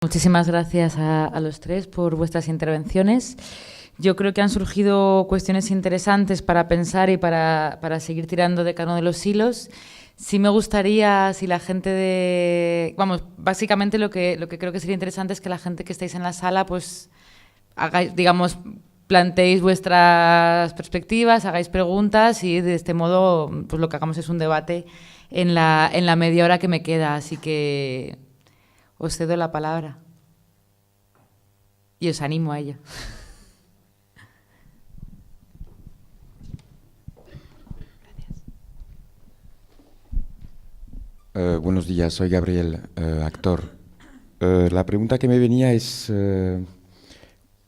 Muchísimas gracias a los tres por vuestras intervenciones. Yo creo que han surgido cuestiones interesantes para pensar y para seguir tirando de cada uno de los hilos. Sí me gustaría, si la gente básicamente lo que creo que sería interesante es que la gente que estáis en la sala, pues, hagáis, digamos, planteéis vuestras perspectivas, hagáis preguntas y de este modo, pues lo que hagamos es un debate en la media hora que me queda. Así que os cedo la palabra y os animo a ella. Buenos días, soy Gabriel, actor. La pregunta que me venía es,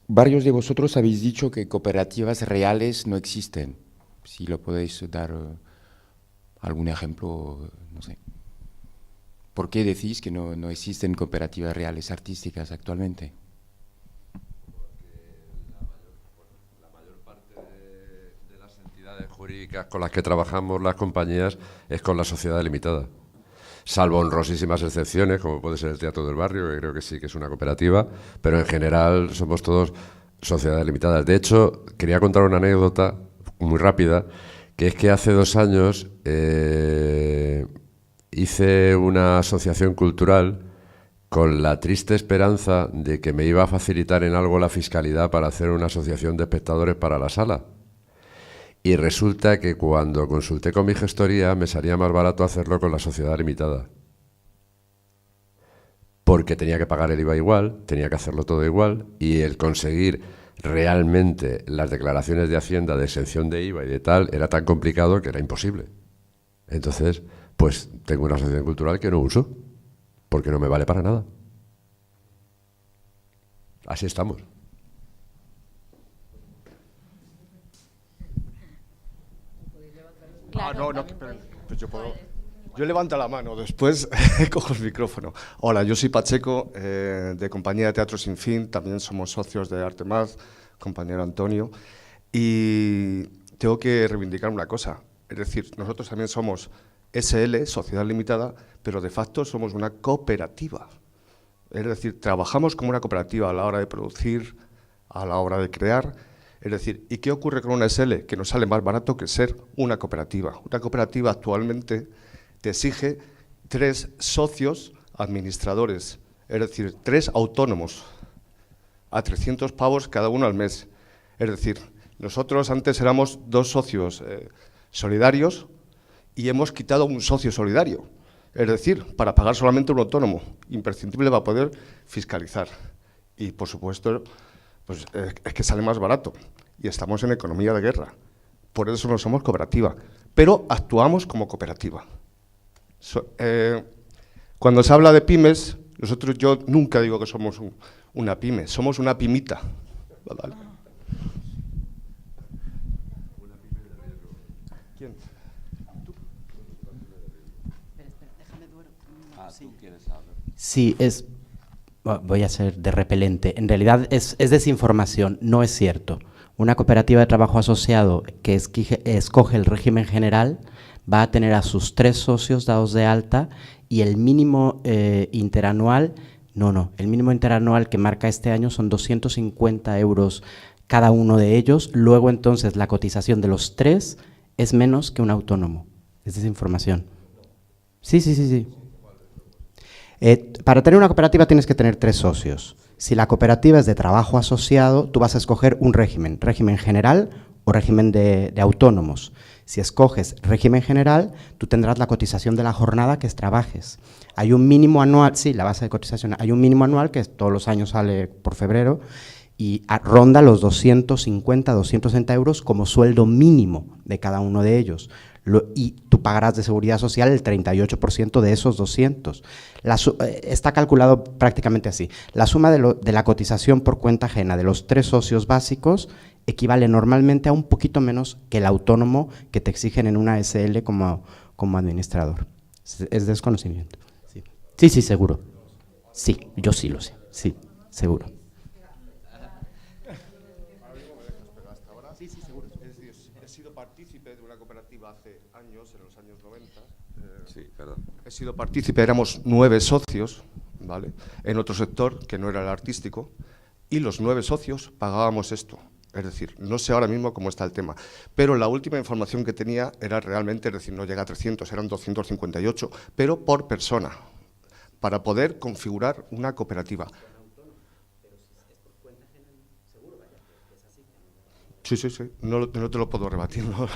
varios de vosotros habéis dicho que cooperativas reales no existen. Si lo podéis dar algún ejemplo, no sé. ¿Por qué decís que no existen cooperativas reales artísticas actualmente? La mayor parte de las entidades jurídicas con las que trabajamos las compañías es con la sociedad limitada. Salvo honrosísimas excepciones, como puede ser el Teatro del Barrio, que creo que sí que es una cooperativa, pero en general somos todos sociedades limitadas. De hecho, quería contar una anécdota muy rápida, que es que hace 2 años hice una asociación cultural con la triste esperanza de que me iba a facilitar en algo la fiscalidad para hacer una asociación de espectadores para la sala. Y resulta que cuando consulté con mi gestoría me salía más barato hacerlo con la sociedad limitada. Porque tenía que pagar el IVA igual, tenía que hacerlo todo igual, y el conseguir realmente las declaraciones de Hacienda de exención de IVA y de tal era tan complicado que era imposible. Entonces, pues tengo una asociación cultural que no uso, porque no me vale para nada. Así estamos. Claro, no, pues yo puedo. Yo levanto la mano, después cojo el micrófono. Hola, yo soy Pacheco, de Compañía de Teatro Sin Fin, también somos socios de Artemaz, compañero Antonio, y tengo que reivindicar una cosa, es decir, nosotros también somos SL, Sociedad Limitada, pero de facto somos una cooperativa. Es decir, trabajamos como una cooperativa a la hora de producir, a la hora de crear. Es decir, ¿y qué ocurre con una SL? Que nos sale más barato que ser una cooperativa. Una cooperativa actualmente te exige 3 socios administradores, es decir, 3 autónomos, a 300 pavos cada uno al mes. Es decir, nosotros antes éramos 2 socios solidarios y hemos quitado un socio solidario. Es decir, para pagar solamente un autónomo, imprescindible para poder fiscalizar. Y, por supuesto, pues es que sale más barato y estamos en economía de guerra. Por eso no somos cooperativa, pero actuamos como cooperativa. Cuando se habla de pymes, yo nunca digo que somos una pyme, somos una pimita. ¿Vale? ¿Quién? ¿Tú? Déjame, Duero. ¿Tú quieres hablar? Sí, voy a ser de repelente. En realidad es desinformación, no es cierto. Una cooperativa de trabajo asociado que escoge el régimen general va a tener a sus 3 socios dados de alta y el mínimo interanual, el mínimo interanual que marca este año son 250 euros cada uno de ellos. Luego entonces la cotización de los 3 es menos que un autónomo. Es desinformación. Sí. Para tener una cooperativa tienes que tener 3 socios. Si la cooperativa es de trabajo asociado, tú vas a escoger un régimen general o régimen de autónomos. Si escoges régimen general, tú tendrás la cotización de la jornada que trabajes. Hay un mínimo anual, sí, la base de cotización, hay un mínimo anual que todos los años sale por febrero y ronda los 250, 260 euros como sueldo mínimo de cada uno de ellos. Y tú pagarás de seguridad social el 38% de esos 200. Está calculado prácticamente así. La suma de la cotización por cuenta ajena de los 3 socios básicos equivale normalmente a un poquito menos que el autónomo que te exigen en una SL como administrador. Es desconocimiento. Sí, seguro. Sí, yo sí lo sé. Sí, seguro. Sí, seguro. He sido partícipe de una cooperativa hace años, en los años 90. Sí, perdón. He sido partícipe, éramos 9 socios, ¿vale? En otro sector, que no era el artístico, y los 9 socios pagábamos esto. Es decir, no sé ahora mismo cómo está el tema, pero la última información que tenía era realmente, es decir, no llega a 300, eran 258, pero por persona, para poder configurar una cooperativa. Sí, sí, sí, no te lo puedo rebatir, ¿no? Lo que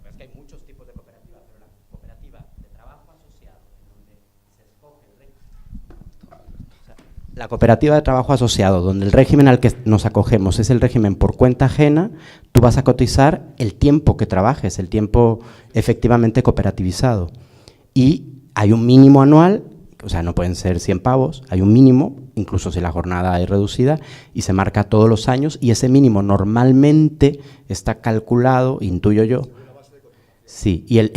es que hay muchos tipos de cooperativas, pero la cooperativa de trabajo asociado, donde se escoge el régimen. La cooperativa de trabajo asociado, donde el régimen al que nos acogemos es el régimen por cuenta ajena, tú vas a cotizar el tiempo que trabajes, el tiempo efectivamente cooperativizado. Y hay un mínimo anual, o sea, no pueden ser 100 pavos, hay un mínimo, incluso si la jornada es reducida, y se marca todos los años, y ese mínimo normalmente está calculado, intuyo yo, sí, y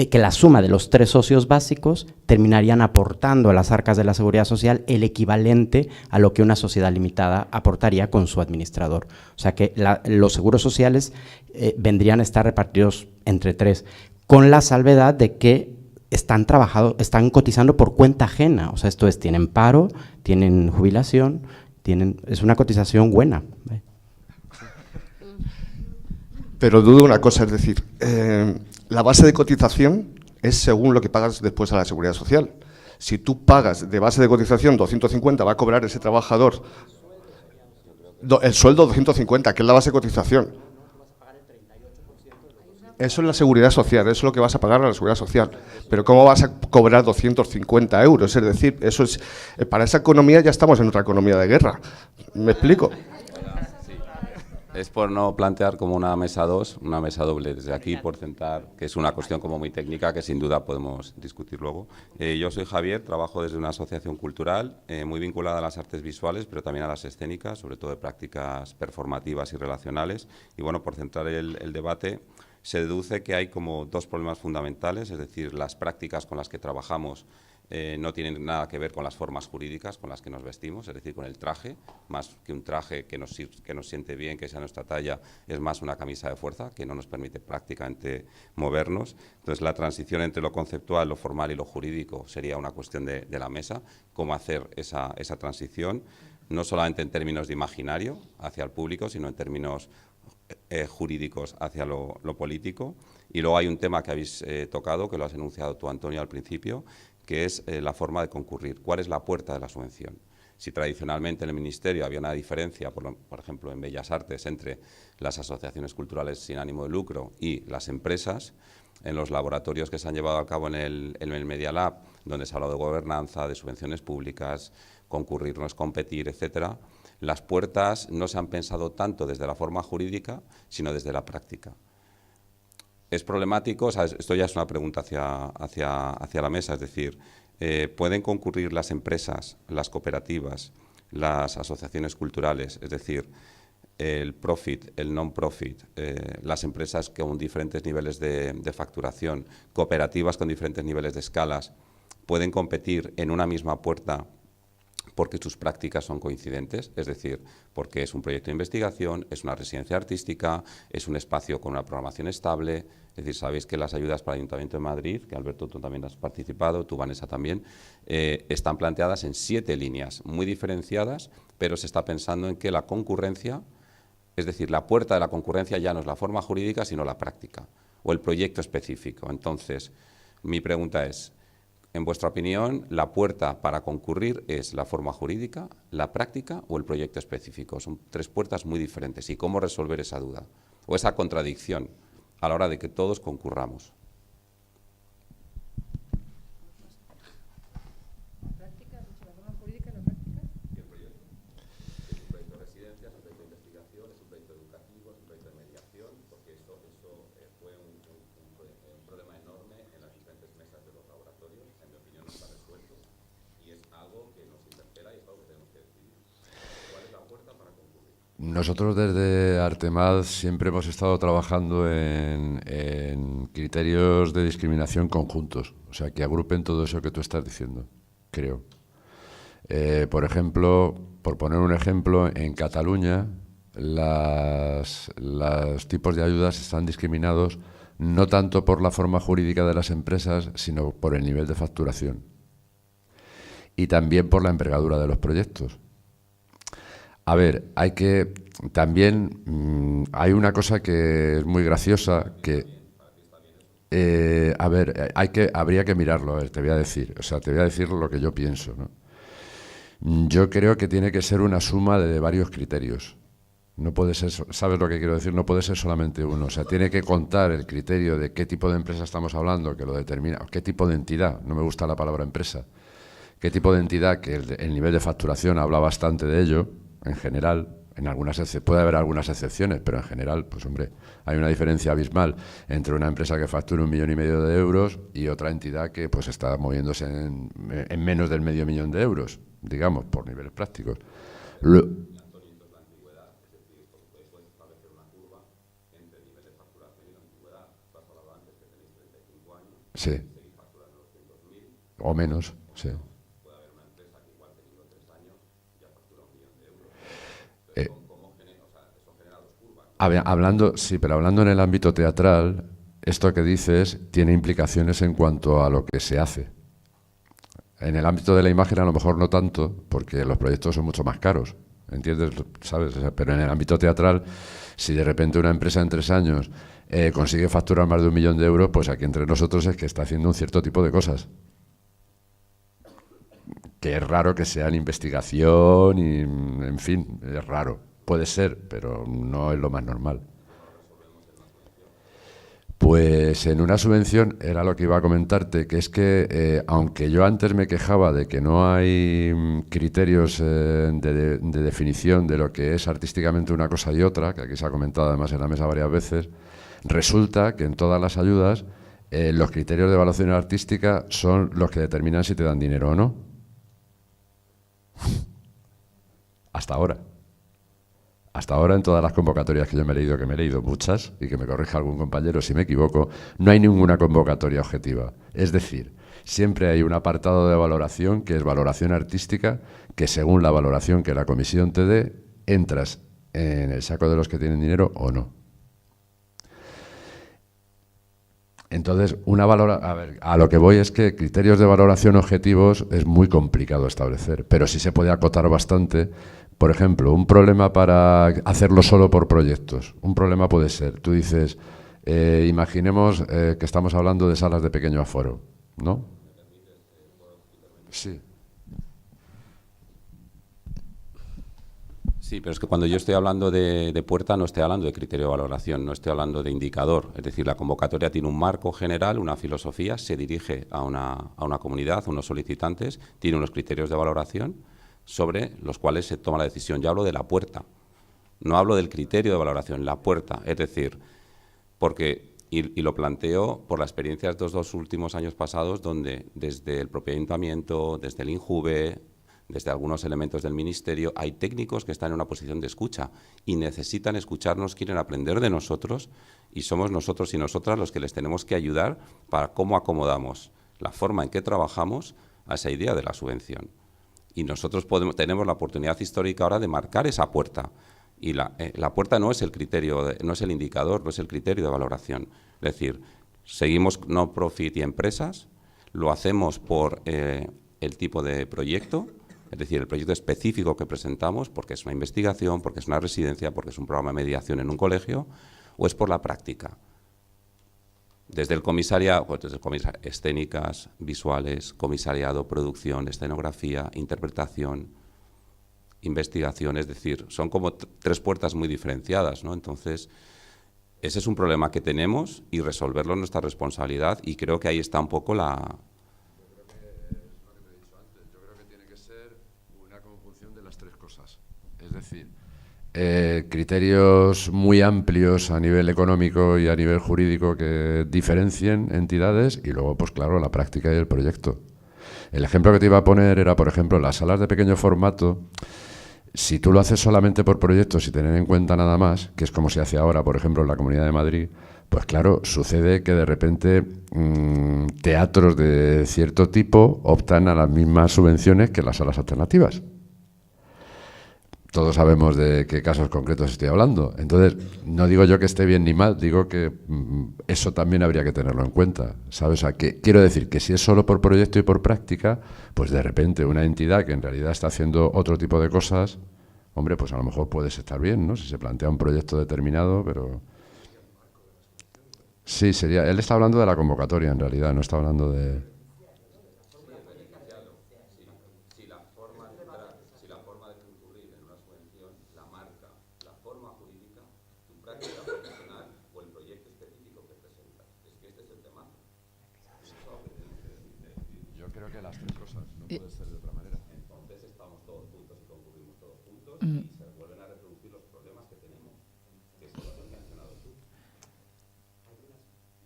que la suma de los 3 socios básicos terminarían aportando a las arcas de la Seguridad Social el equivalente a lo que una sociedad limitada aportaría con su administrador. O sea que los seguros sociales vendrían a estar repartidos entre 3, con la salvedad de que están cotizando por cuenta ajena, o sea, esto es, tienen paro, tienen jubilación, es una cotización buena. Pero dudo una cosa, es decir, la base de cotización es según lo que pagas después a la Seguridad Social. Si tú pagas de base de cotización 250, va a cobrar ese trabajador el sueldo 250, que es la base de cotización. Eso es la Seguridad Social, eso es lo que vas a pagar a la Seguridad Social. Pero ¿cómo vas a cobrar 250 euros? Es decir, eso es, para esa economía ya estamos en otra economía de guerra. ¿Me explico? Es por no plantear como una mesa 2, una mesa doble. Desde aquí, por centrar, que es una cuestión como muy técnica que sin duda podemos discutir luego. Yo soy Javier, trabajo desde una asociación cultural muy vinculada a las artes visuales, pero también a las escénicas, sobre todo de prácticas performativas y relacionales. Y bueno, por centrar el debate, se deduce que hay como 2 problemas fundamentales, es decir, las prácticas con las que trabajamos no tienen nada que ver con las formas jurídicas con las que nos vestimos, es decir, con el traje, más que un traje que nos siente bien, que sea nuestra talla, es más una camisa de fuerza que no nos permite prácticamente movernos. Entonces, la transición entre lo conceptual, lo formal y lo jurídico sería una cuestión de la mesa, cómo hacer esa transición, no solamente en términos de imaginario hacia el público, sino en términos jurídicos hacia lo político. Y luego hay un tema que habéis tocado, que lo has enunciado tú, Antonio, al principio, que es la forma de concurrir. ¿Cuál es la puerta de la subvención? Si tradicionalmente en el Ministerio había una diferencia, por ejemplo, en Bellas Artes, entre las asociaciones culturales sin ánimo de lucro y las empresas, en los laboratorios que se han llevado a cabo en el Media Lab, donde se ha hablado de gobernanza, de subvenciones públicas, concurrir no es competir, etcétera, las puertas no se han pensado tanto desde la forma jurídica, sino desde la práctica. Es problemático, o sea, esto ya es una pregunta hacia la mesa, es decir, ¿pueden concurrir las empresas, las cooperativas, las asociaciones culturales, es decir, el profit, el non-profit, las empresas con diferentes niveles de facturación, cooperativas con diferentes niveles de escalas, pueden competir en una misma puerta porque sus prácticas son coincidentes, es decir, porque es un proyecto de investigación, es una residencia artística, es un espacio con una programación estable? Es decir, sabéis que las ayudas para el Ayuntamiento de Madrid, que Alberto tú también has participado, tú Vanessa también, están planteadas en 7 líneas muy diferenciadas, pero se está pensando en que la concurrencia, es decir, la puerta de la concurrencia ya no es la forma jurídica, sino la práctica o el proyecto específico. Entonces, mi pregunta es, en vuestra opinión, ¿la puerta para concurrir es la forma jurídica, la práctica o el proyecto específico? Son 3 puertas muy diferentes. ¿Y cómo resolver esa duda o esa contradicción a la hora de que todos concurramos? Nosotros desde Artemad siempre hemos estado trabajando en criterios de discriminación conjuntos, o sea, que agrupen todo eso que tú estás diciendo, creo. Por ejemplo, por poner un ejemplo, en Cataluña los tipos de ayudas están discriminados no tanto por la forma jurídica de las empresas, sino por el nivel de facturación. y también por la envergadura de los proyectos. A ver, también hay una cosa que es muy graciosa, que habría que mirarlo, a ver, te voy a decir lo que yo pienso, ¿no? Yo creo que tiene que ser una suma de varios criterios. No puede ser, ¿sabes lo que quiero decir? No puede ser solamente uno. O sea, tiene que contar el criterio de qué tipo de empresa estamos hablando, que lo determina, qué tipo de entidad, no me gusta la palabra empresa, qué tipo de entidad, que el nivel de facturación habla bastante de ello, en general. Puede haber algunas excepciones, pero en general, pues hombre, hay una diferencia abismal entre una empresa que factura 1,5 millones de euros y otra entidad que pues está moviéndose en menos del medio millón de euros, digamos, por niveles prácticos. Sí. O menos, sí. Pero hablando en el ámbito teatral, esto que dices tiene implicaciones en cuanto a lo que se hace. En el ámbito de la imagen a lo mejor no tanto, porque los proyectos son mucho más caros, ¿entiendes? ¿Sabes? O sea, pero en el ámbito teatral, si de repente una empresa en 3 años consigue facturar más de 1 millón de euros, pues aquí entre nosotros es que está haciendo un cierto tipo de cosas. Que es raro que sea en investigación y, en fin, es raro. Puede ser, pero no es lo más normal. Pues en una subvención era lo que iba a comentarte, que es que aunque yo antes me quejaba de que no hay criterios de definición de lo que es artísticamente una cosa y otra, que aquí se ha comentado además en la mesa varias veces, resulta que en todas las ayudas los criterios de evaluación artística son los que determinan si te dan dinero o no. Hasta ahora. Hasta ahora, en todas las convocatorias que yo me he leído, que me he leído muchas, y que me corrija algún compañero si me equivoco, no hay ninguna convocatoria objetiva. Es decir, siempre hay un apartado de valoración, que es valoración artística, que según la valoración que la comisión te dé, entras en el saco de los que tienen dinero o no. Entonces, a lo que voy es que criterios de valoración objetivos es muy complicado establecer, pero sí se puede acotar bastante. Por ejemplo, un problema para hacerlo solo por proyectos. Un problema puede ser, tú dices, imaginemos que estamos hablando de salas de pequeño aforo, ¿no? Sí. Sí, pero es que cuando yo estoy hablando de puerta no estoy hablando de criterio de valoración, no estoy hablando de indicador. Es decir, la convocatoria tiene un marco general, una filosofía, se dirige a una comunidad, a unos solicitantes, tiene unos criterios de valoración sobre los cuales se toma la decisión. Yo hablo de la puerta, no hablo del criterio de valoración, la puerta. Es decir, porque, y lo planteo por la experiencia de estos 2 últimos años pasados, donde desde el propio ayuntamiento, desde el INJUVE, desde algunos elementos del Ministerio, hay técnicos que están en una posición de escucha y necesitan escucharnos, quieren aprender de nosotros y somos nosotros y nosotras los que les tenemos que ayudar para cómo acomodamos la forma en que trabajamos a esa idea de la subvención. Y nosotros tenemos la oportunidad histórica ahora de marcar esa puerta. Y la puerta no es el criterio, no es el indicador, no es el criterio de valoración. Es decir, seguimos no profit y empresas, lo hacemos por el tipo de proyecto, es decir, el proyecto específico que presentamos, porque es una investigación, porque es una residencia, porque es un programa de mediación en un colegio, o es por la práctica. Desde el comisariado, escénicas, visuales, comisariado, producción, escenografía, interpretación, investigación, es decir, son como 3 puertas muy diferenciadas, ¿no? Entonces, ese es un problema que tenemos y resolverlo es nuestra responsabilidad y creo que ahí está un poco la... Es decir, criterios muy amplios a nivel económico y a nivel jurídico que diferencien entidades y luego, pues claro, la práctica y el proyecto. El ejemplo que te iba a poner era, por ejemplo, las salas de pequeño formato. Si tú lo haces solamente por proyectos y tener en cuenta nada más, que es como se hace ahora, por ejemplo, en la Comunidad de Madrid, pues claro, sucede que de repente teatros de cierto tipo optan a las mismas subvenciones que las salas alternativas. todos sabemos de qué casos concretos estoy hablando. Entonces, no digo yo que esté bien ni mal, digo que eso también habría que tenerlo en cuenta, ¿sabes? O sea, que quiero decir que si es solo por proyecto y por práctica, pues de repente una entidad que en realidad está haciendo otro tipo de cosas, hombre, pues a lo mejor puedes estar bien, ¿no? Si se plantea un proyecto determinado, pero... Sí, sería... Él está hablando de la convocatoria, en realidad, no está hablando de...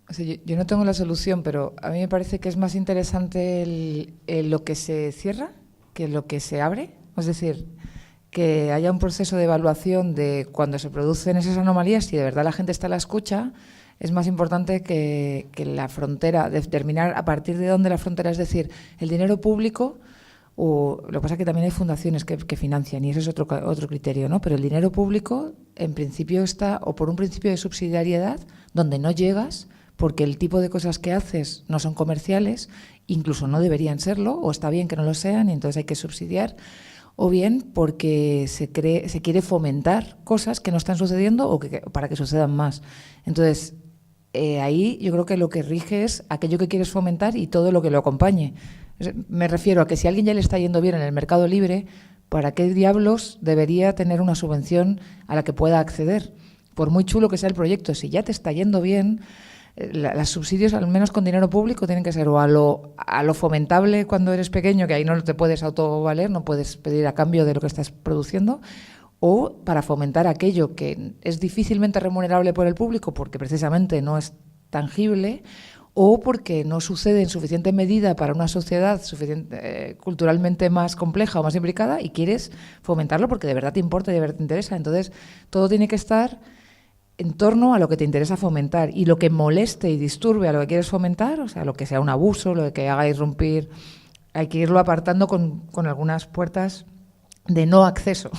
O sea, yo no tengo la solución, pero a mí me parece que es más interesante lo que se cierra que lo que se abre. Es decir, que haya un proceso de evaluación de cuando se producen esas anomalías, si de verdad la gente está a la escucha, es más importante que la frontera, determinar a partir de dónde la frontera, es decir, el dinero público, o lo que pasa es que también hay fundaciones que financian y ese es otro criterio, ¿no? Pero el dinero público en principio está o por un principio de subsidiariedad donde no llegas porque el tipo de cosas que haces no son comerciales, incluso no deberían serlo, o está bien que no lo sean y entonces hay que subsidiar, o bien porque se quiere fomentar cosas que no están sucediendo o para que sucedan más. Entonces, ahí yo creo que lo que rige es aquello que quieres fomentar y todo lo que lo acompañe. Me refiero a que si a alguien ya le está yendo bien en el mercado libre, ¿para qué diablos debería tener una subvención a la que pueda acceder? Por muy chulo que sea el proyecto, si ya te está yendo bien, los subsidios, al menos con dinero público, tienen que ser o a lo fomentable cuando eres pequeño, que ahí no te puedes autovaler, no puedes pedir a cambio de lo que estás produciendo, o para fomentar aquello que es difícilmente remunerable por el público porque precisamente no es tangible, o porque no sucede en suficiente medida para una sociedad culturalmente más compleja o más implicada y quieres fomentarlo porque de verdad te importa y de verdad te interesa. Entonces, todo tiene que estar en torno a lo que te interesa fomentar, y lo que moleste y disturbe a lo que quieres fomentar, o sea, lo que sea un abuso, lo que haga irrumpir, hay que irlo apartando con algunas puertas de no acceso.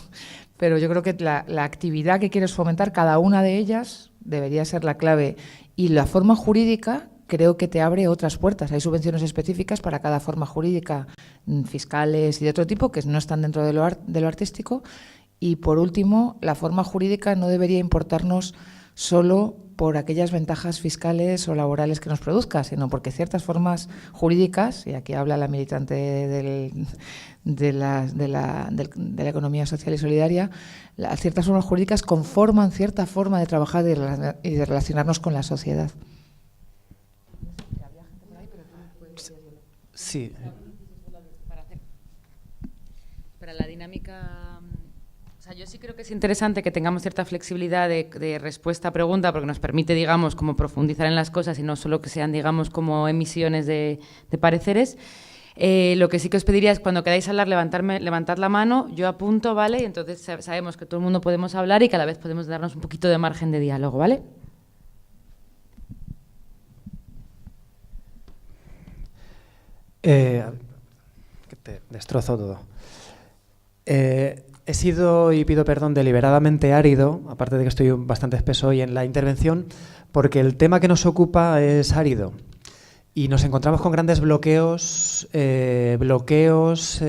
Pero yo creo que la actividad que quieres fomentar, cada una de ellas, debería ser la clave. Y la forma jurídica creo que te abre otras puertas. Hay subvenciones específicas para cada forma jurídica, fiscales y de otro tipo, que no están dentro de lo artístico. Y, por último, la forma jurídica no debería importarnos solo por aquellas ventajas fiscales o laborales que nos produzca, sino porque ciertas formas jurídicas, y aquí habla la militante de la economía social y solidaria, ciertas formas jurídicas conforman cierta forma de trabajar y de relacionarnos con la sociedad. Sí. Para la dinámica... O sea, yo sí creo que es interesante que tengamos cierta flexibilidad de respuesta a pregunta, porque nos permite, digamos, como profundizar en las cosas y no solo que sean, digamos, como emisiones de pareceres. Lo que sí que os pediría es, cuando queráis hablar, levantad la mano, yo apunto, ¿vale? Y entonces sabemos que todo el mundo podemos hablar y cada vez podemos darnos un poquito de margen de diálogo, ¿vale? Que te destrozo todo. He sido, y pido perdón, deliberadamente árido, aparte de que estoy bastante espeso hoy en la intervención, porque el tema que nos ocupa es árido. Y nos encontramos con grandes bloqueos,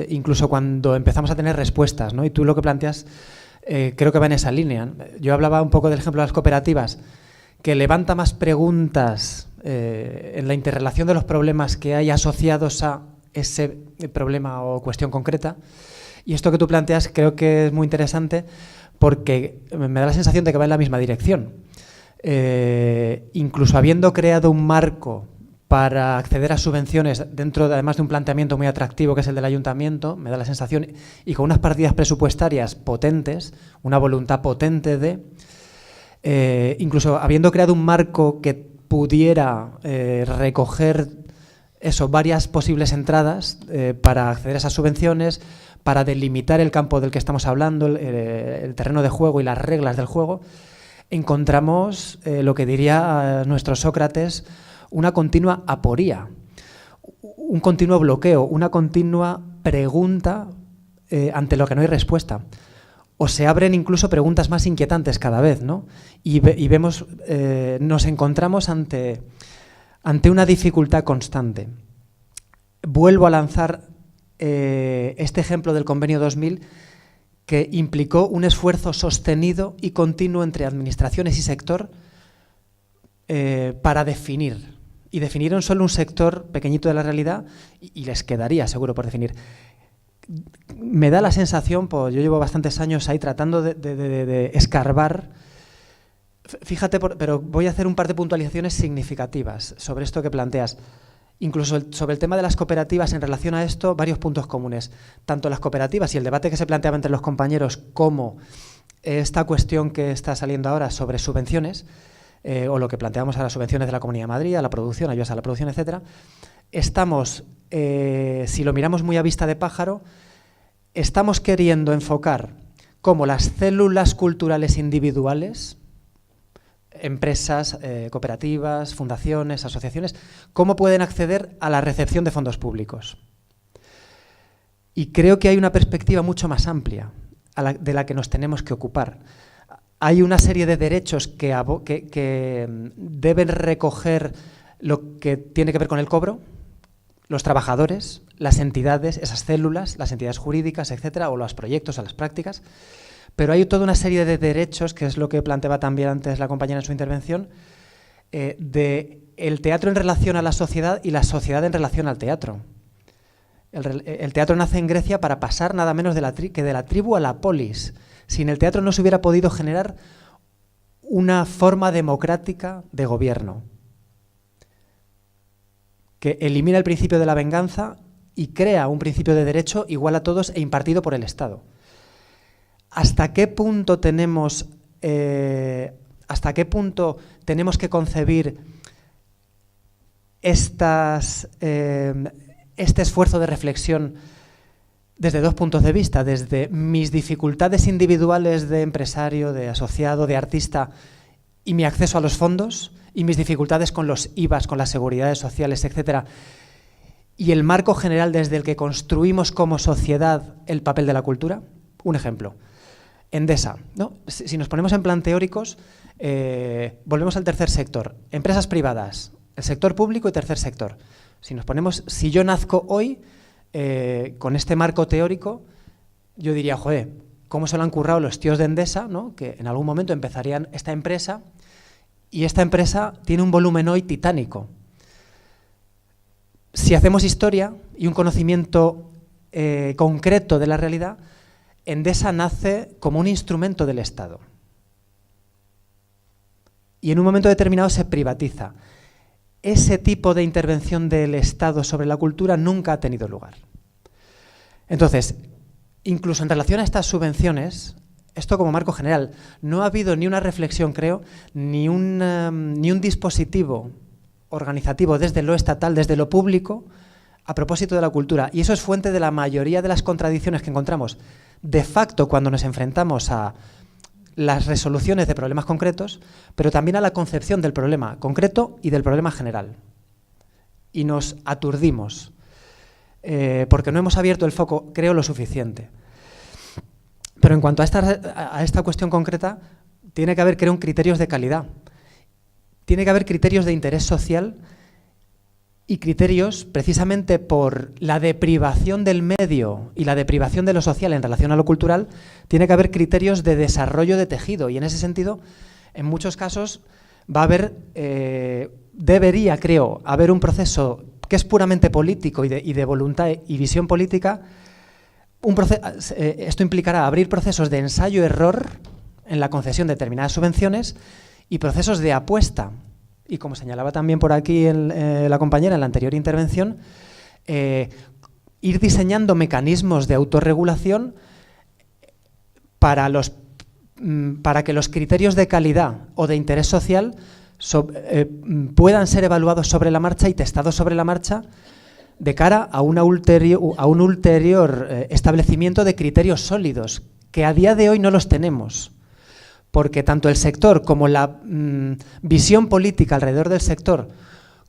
incluso cuando empezamos a tener respuestas, ¿no? Y tú lo que planteas creo que va en esa línea. Yo hablaba un poco del ejemplo de las cooperativas, que levanta más preguntas en la interrelación de los problemas que hay asociados a ese problema o cuestión concreta. Y esto que tú planteas creo que es muy interesante porque me da la sensación de que va en la misma dirección. Incluso habiendo creado un marco para acceder a subvenciones dentro, además de un planteamiento muy atractivo que es el del ayuntamiento, me da la sensación, y con unas partidas presupuestarias potentes, una voluntad potente de, incluso habiendo creado un marco que pudiera recoger varias posibles entradas para acceder a esas subvenciones, para delimitar el campo del que estamos hablando, el terreno de juego y las reglas del juego, encontramos lo que diría nuestro Sócrates, una continua aporía, un continuo bloqueo, una continua pregunta ante lo que no hay respuesta. o se abren incluso preguntas más inquietantes cada vez, ¿no? Y vemos, nos encontramos ante una dificultad constante. Vuelvo a lanzar este ejemplo del Convenio 2000, que implicó un esfuerzo sostenido y continuo entre administraciones y sector para definir. Y definieron solo un sector pequeñito de la realidad y les quedaría seguro por definir. Me da la sensación, pues yo llevo bastantes años ahí tratando de escarbar. Fíjate, pero voy a hacer un par de puntualizaciones significativas sobre esto que planteas. Incluso sobre el tema de las cooperativas, en relación a esto, varios puntos comunes. Tanto las cooperativas y el debate que se planteaba entre los compañeros, como esta cuestión que está saliendo ahora sobre subvenciones, o lo que planteamos a las subvenciones de la Comunidad de Madrid, a la producción, ayudas a la producción, etcétera. Estamos, si lo miramos muy a vista de pájaro, estamos queriendo enfocar cómo las células culturales individuales, empresas, cooperativas, fundaciones, asociaciones, cómo pueden acceder a la recepción de fondos públicos. Y creo que hay una perspectiva mucho más amplia de la que nos tenemos que ocupar. Hay una serie de derechos que deben recoger lo que tiene que ver con el cobro, los trabajadores, las entidades, esas células, las entidades jurídicas, etcétera, o los proyectos, o las prácticas. Pero hay toda una serie de derechos, que es lo que planteaba también antes la compañera en su intervención, de el teatro en relación a la sociedad y la sociedad en relación al teatro. El teatro nace en Grecia para pasar nada menos de la tribu a la polis. Sin el teatro no se hubiera podido generar una forma democrática de gobierno que elimina el principio de la venganza y crea un principio de derecho igual a todos e impartido por el Estado. ¿Hasta qué punto tenemos que concebir este esfuerzo de reflexión desde dos puntos de vista? Desde mis dificultades individuales de empresario, de asociado, de artista y mi acceso a los fondos, y mis dificultades con los IVAs, con las seguridades sociales, etcétera, y el marco general desde el que construimos como sociedad el papel de la cultura. Un ejemplo. Endesa, ¿no? Si nos ponemos en plan teóricos, volvemos al tercer sector. Empresas privadas, el sector público y tercer sector. Si yo nazco hoy con este marco teórico, yo diría, joder, ¿cómo se lo han currado los tíos de Endesa, ¿no? Que en algún momento empezarían esta empresa, y esta empresa tiene un volumen hoy titánico? Si hacemos historia y un conocimiento concreto de la realidad, Endesa nace como un instrumento del Estado. Y en un momento determinado se privatiza. Ese tipo de intervención del Estado sobre la cultura nunca ha tenido lugar. Entonces, incluso en relación a estas subvenciones, esto como marco general, no ha habido ni una reflexión, creo, ni un dispositivo organizativo desde lo estatal, desde lo público, a propósito de la cultura. Y eso es fuente de la mayoría de las contradicciones que encontramos de facto cuando nos enfrentamos a las resoluciones de problemas concretos, pero también a la concepción del problema concreto y del problema general. Y nos aturdimos, porque no hemos abierto el foco, creo, lo suficiente. Pero en cuanto a esta cuestión concreta, tiene que haber, creo, criterios de calidad. Tiene que haber criterios de interés social y criterios, precisamente por la deprivación del medio y la deprivación de lo social en relación a lo cultural, tiene que haber criterios de desarrollo de tejido. Y en ese sentido, en muchos casos, va a haber, debería, creo, haber un proceso que es puramente político y de voluntad y visión política. Esto implicará abrir procesos de ensayo-error en la concesión de determinadas subvenciones y procesos de apuesta. Y como señalaba también por aquí la compañera en la anterior intervención, ir diseñando mecanismos de autorregulación para que los criterios de calidad o de interés social puedan ser evaluados sobre la marcha y testados sobre la marcha de cara a un ulterior establecimiento de criterios sólidos, que a día de hoy no los tenemos. Porque tanto el sector como la visión política alrededor del sector,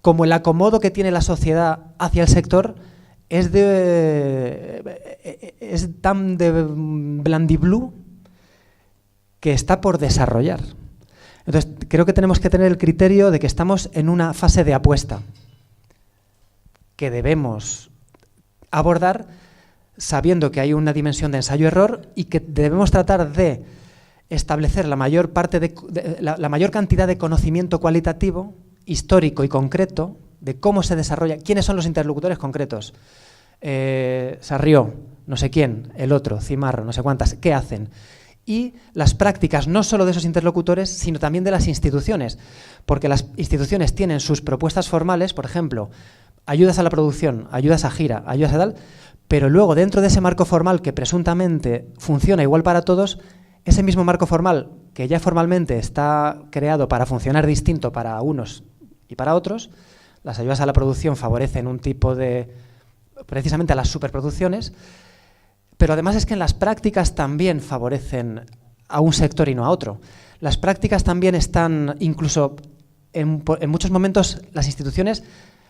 como el acomodo que tiene la sociedad hacia el sector, es tan de blandiblú que está por desarrollar. Entonces, creo que tenemos que tener el criterio de que estamos en una fase de apuesta que debemos abordar sabiendo que hay una dimensión de ensayo-error y que debemos tratar de establecer la mayor cantidad de conocimiento cualitativo, histórico y concreto de cómo se desarrolla, quiénes son los interlocutores concretos. Sarrió, no sé quién, el otro, Cimarro, no sé cuántas, qué hacen. Y las prácticas no solo de esos interlocutores, sino también de las instituciones, porque las instituciones tienen sus propuestas formales, por ejemplo, ayudas a la producción, ayudas a gira, ayudas a tal, pero luego dentro de ese marco formal que presuntamente funciona igual para todos, ese mismo marco formal que ya formalmente está creado para funcionar distinto para unos y para otros, las ayudas a la producción favorecen un tipo de, precisamente a las superproducciones, pero además es que en las prácticas también favorecen a un sector y no a otro. Las prácticas también están, incluso en muchos momentos las instituciones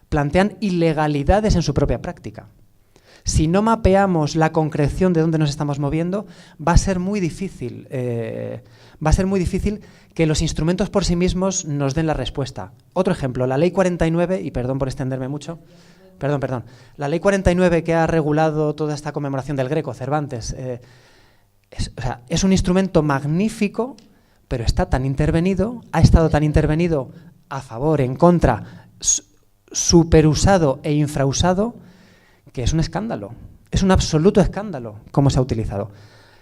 plantean ilegalidades en su propia práctica. Si no mapeamos la concreción de dónde nos estamos moviendo, va a ser muy difícil que los instrumentos por sí mismos nos den la respuesta. Otro ejemplo, la Ley 49, y perdón por extenderme mucho, la Ley 49 que ha regulado toda esta conmemoración del Greco, Cervantes, es un instrumento magnífico, pero está tan intervenido, ha estado tan intervenido a favor, en contra, superusado e infrausado, que es un escándalo, es un absoluto escándalo cómo se ha utilizado.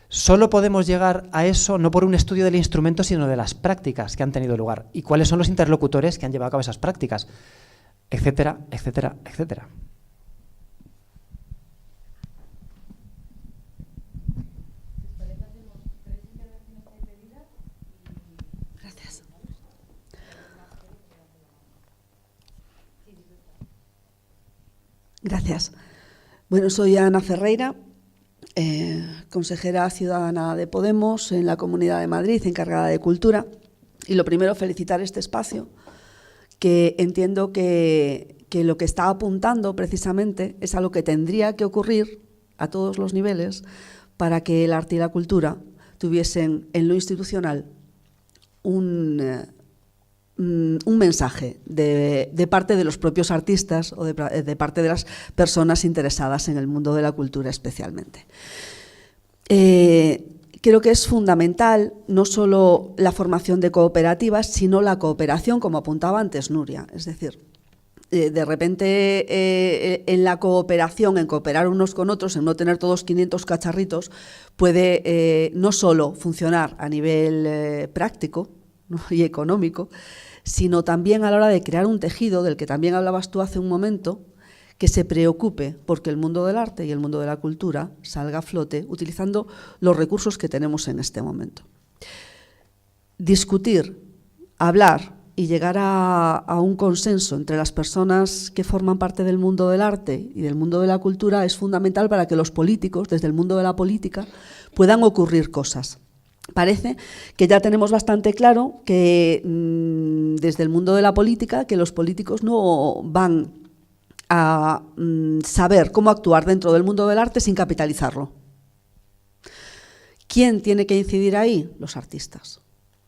Solo podemos llegar a eso no por un estudio del instrumento, sino de las prácticas que han tenido lugar y cuáles son los interlocutores que han llevado a cabo esas prácticas, etcétera, etcétera, etcétera. Gracias. Gracias. Bueno, soy Ana Ferreira, consejera ciudadana de Podemos en la Comunidad de Madrid, encargada de Cultura. Y lo primero, felicitar este espacio, que entiendo que lo que está apuntando precisamente es a lo que tendría que ocurrir a todos los niveles para que el arte y la cultura tuviesen en lo institucional un mensaje de parte de los propios artistas o de parte de las personas interesadas en el mundo de la cultura especialmente. Creo que es fundamental no solo la formación de cooperativas, sino la cooperación, como apuntaba antes Nuria. Es decir, de repente en la cooperación, en cooperar unos con otros, en no tener todos 500 cacharritos, puede no solo funcionar a nivel práctico, ¿no?, y económico, sino también a la hora de crear un tejido, del que también hablabas tú hace un momento, que se preocupe porque el mundo del arte y el mundo de la cultura salga a flote utilizando los recursos que tenemos en este momento. Discutir, hablar y llegar a un consenso entre las personas que forman parte del mundo del arte y del mundo de la cultura es fundamental para que los políticos, desde el mundo de la política, puedan ocurrir cosas. Parece que ya tenemos bastante claro que desde el mundo de la política, que los políticos no van a saber cómo actuar dentro del mundo del arte sin capitalizarlo. ¿Quién tiene que incidir ahí? Los artistas.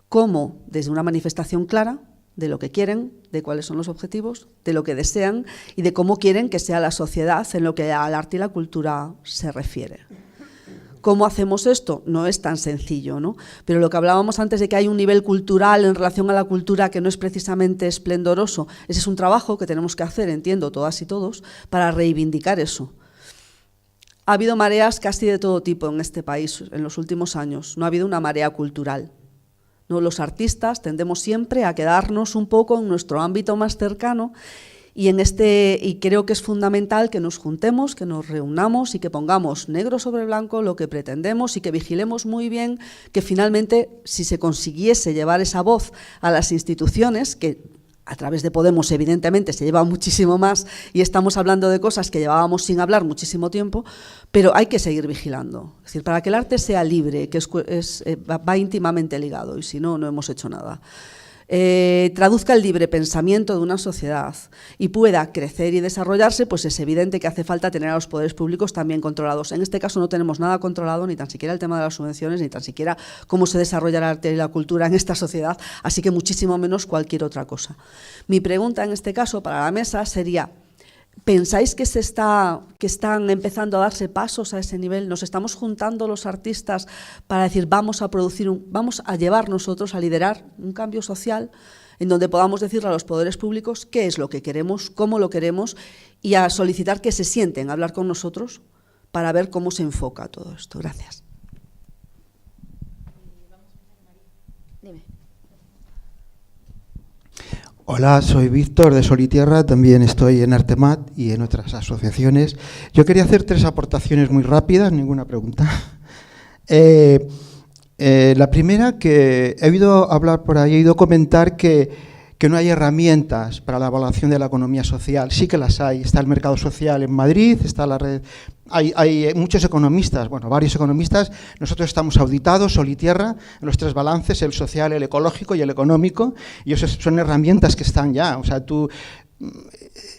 ¿Cómo? Desde una manifestación clara de lo que quieren, de cuáles son los objetivos, de lo que desean y de cómo quieren que sea la sociedad en lo que al arte y la cultura se refiere. ¿Cómo hacemos esto? No es tan sencillo, ¿no? Pero lo que hablábamos antes de que hay un nivel cultural en relación a la cultura que no es precisamente esplendoroso, ese es un trabajo que tenemos que hacer, entiendo, todas y todos, para reivindicar eso. Ha habido mareas casi de todo tipo en este país en los últimos años, no ha habido una marea cultural. ¿No? Los artistas tendemos siempre a quedarnos un poco en nuestro ámbito más cercano y creo que es fundamental que nos juntemos, que nos reunamos y que pongamos negro sobre blanco lo que pretendemos y que vigilemos muy bien que finalmente, si se consiguiese llevar esa voz a las instituciones, que a través de Podemos evidentemente se lleva muchísimo más y estamos hablando de cosas que llevábamos sin hablar muchísimo tiempo, pero hay que seguir vigilando. Es decir, para que el arte sea libre, que va íntimamente ligado, y si no, no hemos hecho nada. traduzca el libre pensamiento de una sociedad y pueda crecer y desarrollarse, pues es evidente que hace falta tener a los poderes públicos también controlados. En este caso no tenemos nada controlado, ni tan siquiera el tema de las subvenciones, ni tan siquiera cómo se desarrolla el arte y la cultura en esta sociedad, así que muchísimo menos cualquier otra cosa. Mi pregunta en este caso para la mesa sería: ¿pensáis que están empezando a darse pasos a ese nivel? ¿Nos estamos juntando los artistas para decir vamos a llevar nosotros a liderar un cambio social en donde podamos decirle a los poderes públicos qué es lo que queremos, cómo lo queremos, y a solicitar que se sienten a hablar con nosotros para ver cómo se enfoca todo esto? Gracias. Dime. Hola, soy Víctor de Sol y Tierra, también estoy en Artemat y en otras asociaciones. Yo quería hacer 3 aportaciones muy rápidas, ninguna pregunta. La primera, que he oído hablar por ahí, he oído comentar que no hay herramientas para la evaluación de la economía social. Sí que las hay. Está el mercado social en Madrid, está la red. Hay muchos economistas, bueno, varios economistas. Nosotros estamos auditados, Sol y Tierra, en los 3 balances, el social, el ecológico y el económico, y esas son herramientas que están ya. O sea,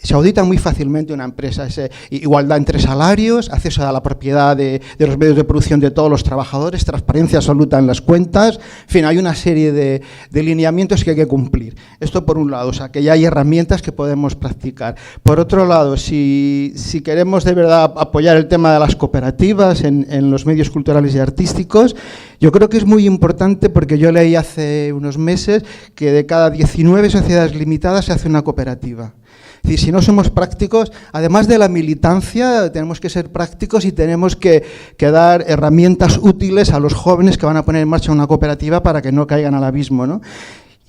se audita muy fácilmente una empresa, igualdad entre salarios, acceso a la propiedad de los medios de producción de todos los trabajadores, transparencia absoluta en las cuentas, en fin, hay una serie de lineamientos que hay que cumplir. Esto por un lado, o sea, que ya hay herramientas que podemos practicar. Por otro lado, si queremos de verdad apoyar el tema de las cooperativas en los medios culturales y artísticos, yo creo que es muy importante, porque yo leí hace unos meses que de cada 19 sociedades limitadas se hace una cooperativa. Es decir, si no somos prácticos, además de la militancia, tenemos que ser prácticos y tenemos que dar herramientas útiles a los jóvenes que van a poner en marcha una cooperativa para que no caigan al abismo, ¿no?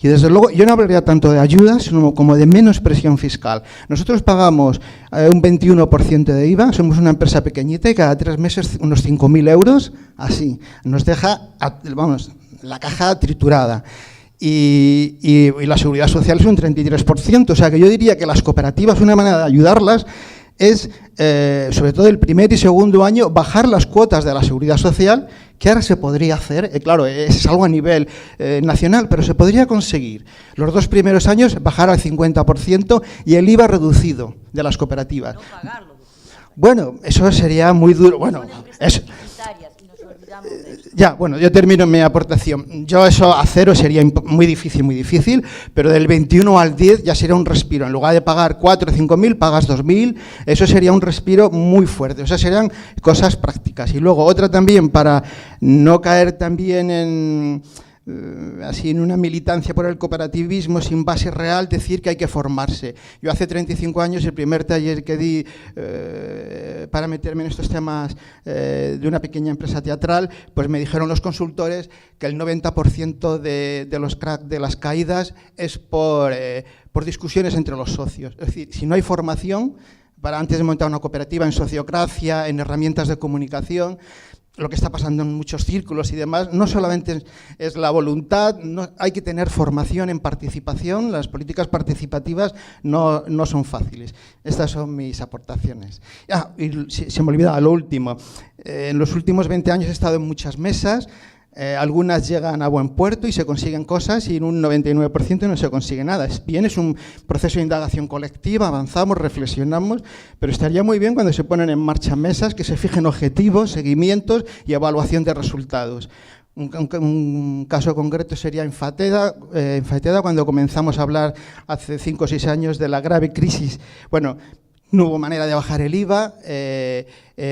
Y desde luego, yo no hablaría tanto de ayudas, sino como de menos presión fiscal. Nosotros pagamos un 21% de IVA, somos una empresa pequeñita y cada 3 meses unos 5.000 euros, así. Nos deja, vamos, la caja triturada. Y la seguridad social es un 33%, o sea que yo diría que las cooperativas, una manera de ayudarlas es, sobre todo el primer y segundo año, bajar las cuotas de la seguridad social, que ahora se podría hacer, claro, es algo a nivel nacional, pero se podría conseguir. Los 2 primeros años bajar al 50% y el IVA reducido de las cooperativas. No pagarlo. Bueno, eso sería muy duro. Bueno, es... Ya, bueno, yo termino mi aportación. Yo eso a cero sería muy difícil, pero del 21 al 10 ya sería un respiro. En lugar de pagar 4 o 5.000, pagas 2.000, eso sería un respiro muy fuerte. O sea, serían cosas prácticas. Y luego otra también, para no caer también en una militancia por el cooperativismo sin base real, decir que hay que formarse. Yo hace 35 años, el primer taller que di para meterme en estos temas de una pequeña empresa teatral, pues me dijeron los consultores que el 90% de las caídas es por discusiones entre los socios. Es decir, si no hay formación, para antes de montar una cooperativa, en sociocracia, en herramientas de comunicación, lo que está pasando en muchos círculos y demás, no solamente es la voluntad, hay que tener formación en participación, las políticas participativas no son fáciles. Estas son mis aportaciones. Y se me olvidaba lo último, en los últimos 20 años he estado en muchas mesas, algunas llegan a buen puerto y se consiguen cosas y en un 99% no se consigue nada. Es un proceso de indagación colectiva, avanzamos, reflexionamos, pero estaría muy bien cuando se ponen en marcha mesas que se fijen objetivos, seguimientos y evaluación de resultados. Un caso concreto sería en Fateda, cuando comenzamos a hablar hace 5 o 6 años de la grave crisis. Bueno, no hubo manera de bajar el IVA,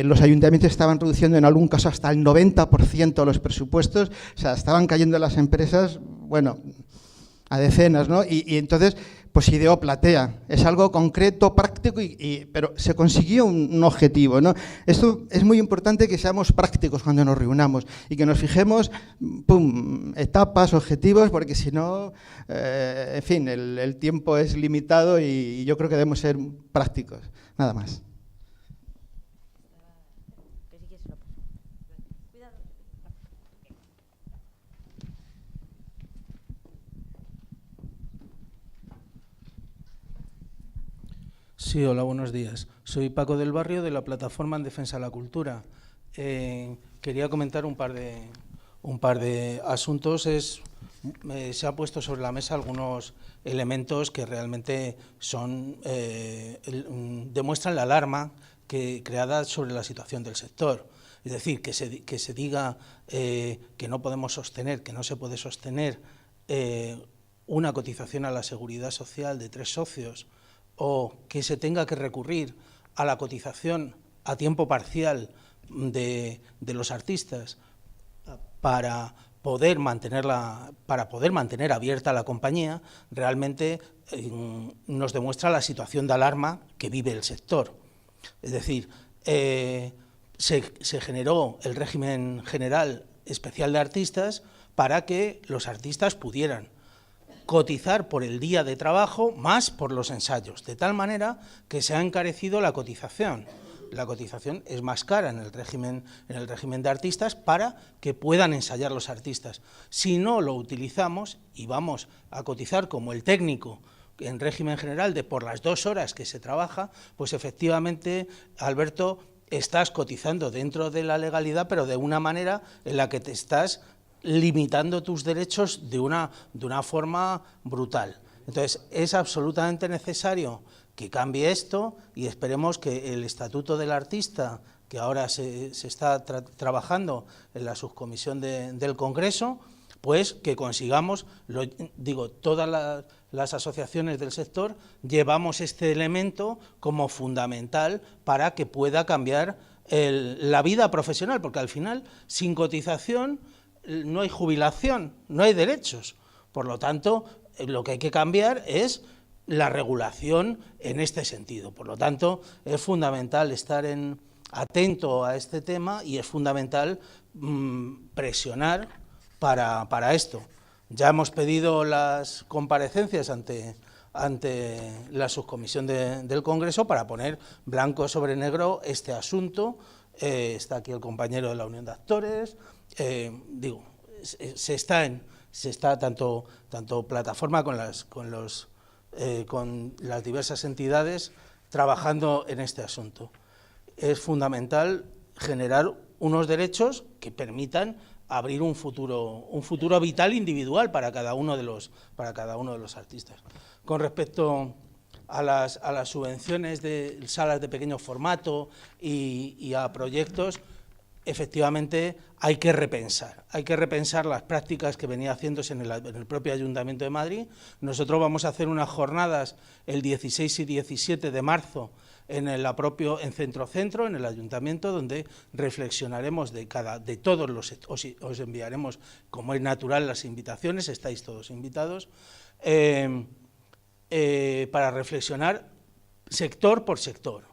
los ayuntamientos estaban reduciendo en algún caso hasta el 90% los presupuestos, o sea, estaban cayendo las empresas, bueno, a decenas, ¿no? Y entonces, pues ideó Platea. Es algo concreto, práctico, pero se consiguió un objetivo, ¿no? Esto es muy importante, que seamos prácticos cuando nos reunamos y que nos fijemos, etapas, objetivos, porque si no, en fin, el tiempo es limitado y yo creo que debemos ser prácticos. Nada más. Sí, hola, buenos días. Soy Paco del Barrio, de la Plataforma en Defensa de la Cultura. Quería comentar un par de asuntos. se ha puesto sobre la mesa algunos elementos que realmente demuestran la alarma creada sobre la situación del sector. Es decir, que se diga que no podemos sostener, que no se puede sostener una cotización a la seguridad social de 3 socios, o que se tenga que recurrir a la cotización a tiempo parcial de los artistas para poder mantener abierta la compañía, realmente nos demuestra la situación de alarma que vive el sector. Es decir, se generó el régimen general especial de artistas para que los artistas pudieran cotizar por el día de trabajo más por los ensayos, de tal manera que se ha encarecido la cotización. La cotización es más cara en el régimen de artistas para que puedan ensayar los artistas. Si no lo utilizamos y vamos a cotizar como el técnico en régimen general de por las 2 horas que se trabaja, pues efectivamente, Alberto, estás cotizando dentro de la legalidad, pero de una manera en la que te estás limitando tus derechos de una forma brutal. Entonces, es absolutamente necesario que cambie esto y esperemos que el Estatuto del Artista, que ahora se está trabajando en la subcomisión del Congreso, pues que consigamos, todas las asociaciones del sector llevamos este elemento como fundamental para que pueda cambiar la vida profesional, porque al final, sin cotización, no hay jubilación, no hay derechos. Por lo tanto, lo que hay que cambiar es la regulación en este sentido. Por lo tanto, es fundamental estar atento a este tema y es fundamental presionar para esto. Ya hemos pedido las comparecencias ante la subcomisión del Congreso para poner blanco sobre negro este asunto. Está aquí el compañero de la Unión de Actores. Se está tanto plataforma con las diversas entidades trabajando en este asunto. Es fundamental generar unos derechos que permitan abrir un futuro vital individual para cada uno de los artistas. Con respecto a las subvenciones de salas de pequeño formato y a proyectos, efectivamente hay que repensar las prácticas que venía haciéndose en el propio Ayuntamiento de Madrid. Nosotros vamos a hacer unas jornadas el 16 y 17 de marzo en Centro, en el Ayuntamiento, donde reflexionaremos de todos os enviaremos, como es natural, las invitaciones, estáis todos invitados, para reflexionar sector por sector,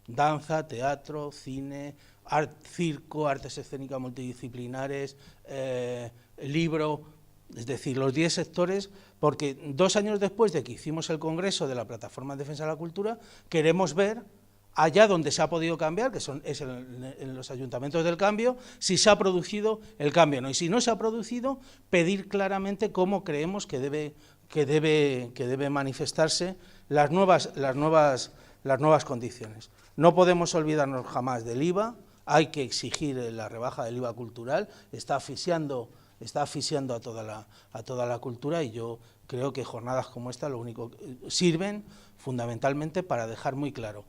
danza, teatro, cine, circo, artes escénicas multidisciplinares, libro, es decir, los 10 sectores, porque 2 años después de que hicimos el Congreso de la Plataforma en Defensa de la Cultura, queremos ver, allá donde se ha podido cambiar, que es en los ayuntamientos del cambio, si se ha producido el cambio o no. Y si no se ha producido, pedir claramente cómo creemos que debe manifestarse las nuevas condiciones. No podemos olvidarnos jamás del IVA. Hay que exigir la rebaja del IVA cultural, está asfixiando a toda la cultura, y yo creo que jornadas como esta lo único sirven fundamentalmente para dejar muy claro.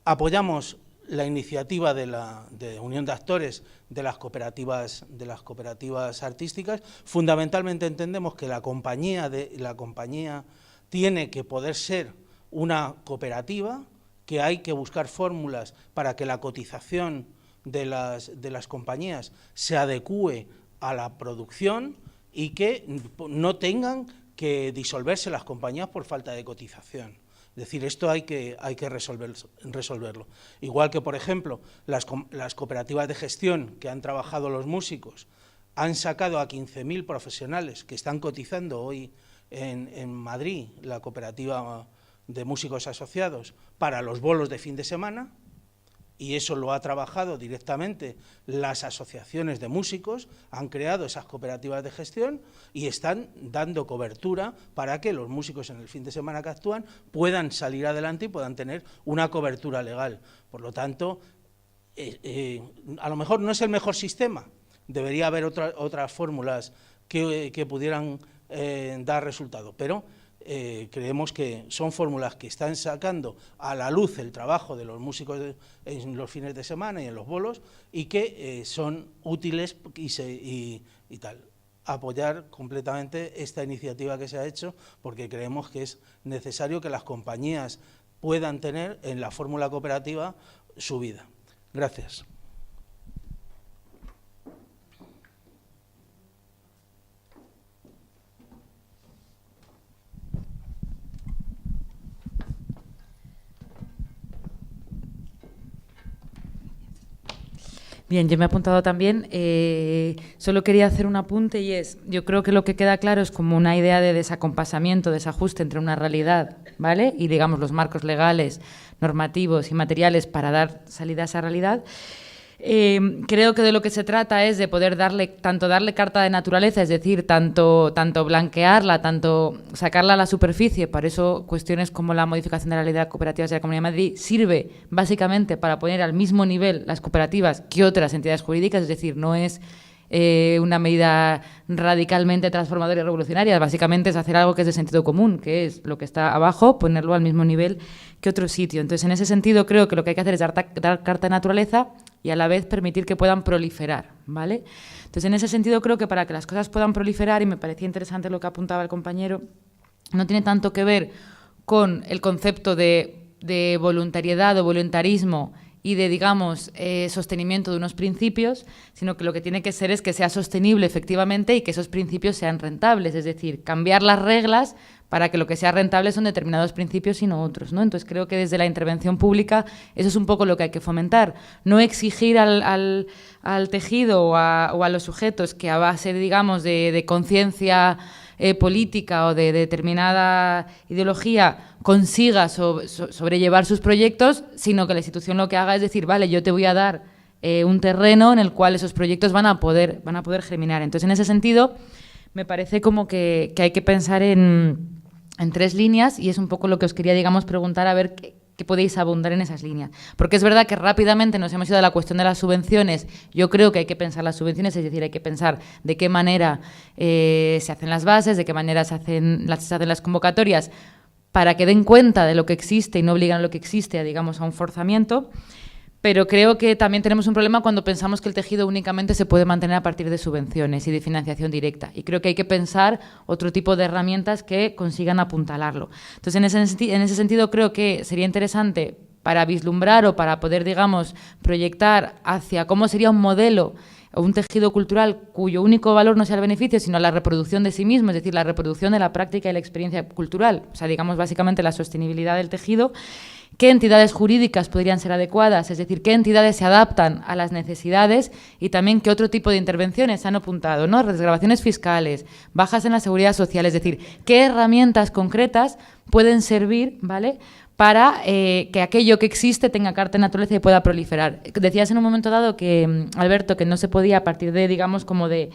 Apoyamos la iniciativa de Unión de Actores de las cooperativas artísticas. Fundamentalmente entendemos que la compañía tiene que poder ser una cooperativa, que hay que buscar fórmulas para que la cotización de las compañías se adecúe a la producción y que no tengan que disolverse las compañías por falta de cotización. Es decir, esto hay que resolverlo. Igual que, por ejemplo, las cooperativas de gestión que han trabajado los músicos han sacado a 15.000 profesionales que están cotizando hoy en Madrid, la cooperativa de músicos asociados, para los bolos de fin de semana, y eso lo ha trabajado directamente las asociaciones de músicos, han creado esas cooperativas de gestión y están dando cobertura para que los músicos en el fin de semana que actúan puedan salir adelante y puedan tener una cobertura legal. Por lo tanto, a lo mejor no es el mejor sistema, debería haber otras fórmulas que pudieran dar resultado, pero creemos que son fórmulas que están sacando a la luz el trabajo de los músicos en los fines de semana y en los bolos, y que son útiles y tal. Apoyar completamente esta iniciativa que se ha hecho, porque creemos que es necesario que las compañías puedan tener en la fórmula cooperativa su vida. Gracias. Bien, yo me he apuntado también, solo quería hacer un apunte y es, yo creo que lo que queda claro es como una idea de desacompasamiento, desajuste entre una realidad, ¿vale? Y digamos los marcos legales, normativos y materiales para dar salida a esa realidad. Creo que de lo que se trata es de poder darle carta de naturaleza, es decir, tanto blanquearla, tanto sacarla a la superficie. Por eso cuestiones como la modificación de la ley de las cooperativas de la Comunidad de Madrid sirve básicamente para poner al mismo nivel las cooperativas que otras entidades jurídicas, es decir, no es una medida radicalmente transformadora y revolucionaria, básicamente es hacer algo que es de sentido común, que es lo que está abajo, ponerlo al mismo nivel que otro sitio. Entonces, en ese sentido, creo que lo que hay que hacer es dar carta de naturaleza y a la vez permitir que puedan proliferar, ¿vale? Entonces, en ese sentido, creo que para que las cosas puedan proliferar, y me parecía interesante lo que apuntaba el compañero, no tiene tanto que ver con el concepto de voluntariedad o voluntarismo y de, digamos, sostenimiento de unos principios, sino que lo que tiene que ser es que sea sostenible efectivamente y que esos principios sean rentables, es decir, cambiar las reglas para que lo que sea rentable son determinados principios y no otros, ¿no? Entonces creo que desde la intervención pública eso es un poco lo que hay que fomentar, no exigir al tejido o a los sujetos que a base, digamos, de conciencia política o de determinada ideología consiga sobrellevar sus proyectos, sino que la institución lo que haga es decir, vale, yo te voy a dar un terreno en el cual esos proyectos van a poder germinar. Entonces, en ese sentido, me parece como que hay que pensar en tres líneas, y es un poco lo que os quería, digamos, preguntar, a ver qué podéis abundar en esas líneas. Porque es verdad que rápidamente nos hemos ido a la cuestión de las subvenciones. Yo creo que hay que pensar las subvenciones, es decir, hay que pensar de qué manera se hacen las bases, de qué manera se hacen las convocatorias, para que den cuenta de lo que existe y no obligan a lo que existe, digamos, a un forzamiento. Pero creo que también tenemos un problema cuando pensamos que el tejido únicamente se puede mantener a partir de subvenciones y de financiación directa. Y creo que hay que pensar otro tipo de herramientas que consigan apuntalarlo. Entonces, en ese sentido, creo que sería interesante para vislumbrar o para poder, digamos, proyectar hacia cómo sería un modelo o un tejido cultural cuyo único valor no sea el beneficio, sino la reproducción de sí mismo, es decir, la reproducción de la práctica y la experiencia cultural. O sea, digamos, básicamente la sostenibilidad del tejido. ¿Qué entidades jurídicas podrían ser adecuadas? Es decir, ¿qué entidades se adaptan a las necesidades? Y también, ¿qué otro tipo de intervenciones han apuntado? ¿No? Desgravaciones fiscales, bajas en la seguridad social. Es decir, ¿qué herramientas concretas pueden servir, ¿vale?, para que aquello que existe tenga carta de naturaleza y pueda proliferar? Decías en un momento dado que, Alberto, que no se podía a partir de, digamos, como de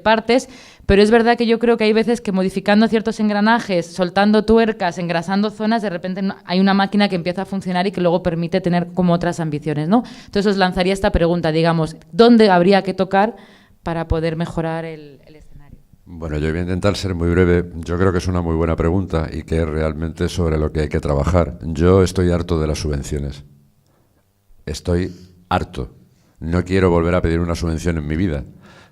partes, pero es verdad que yo creo que hay veces que modificando ciertos engranajes, soltando tuercas, engrasando zonas, de repente hay una máquina que empieza a funcionar y que luego permite tener como otras ambiciones, ¿no? Entonces os lanzaría esta pregunta, digamos, ¿dónde habría que tocar para poder mejorar el escenario? Bueno, yo voy a intentar ser muy breve. Yo creo que es una muy buena pregunta y que es realmente sobre lo que hay que trabajar. Yo estoy harto de las subvenciones. Estoy harto. No quiero volver a pedir una subvención en mi vida.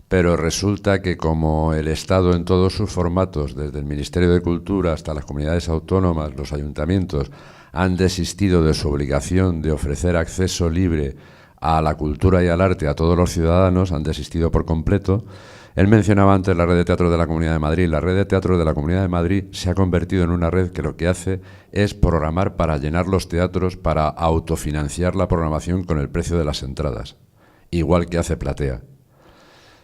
Pero resulta que como el Estado en todos sus formatos, desde el Ministerio de Cultura hasta las comunidades autónomas, los ayuntamientos, han desistido de su obligación de ofrecer acceso libre a la cultura y al arte a todos los ciudadanos, han desistido por completo. Él mencionaba antes la red de teatro de la Comunidad de Madrid. La red de teatro de la Comunidad de Madrid se ha convertido en una red que lo que hace es programar para llenar los teatros, para autofinanciar la programación con el precio de las entradas, igual que hace Platea,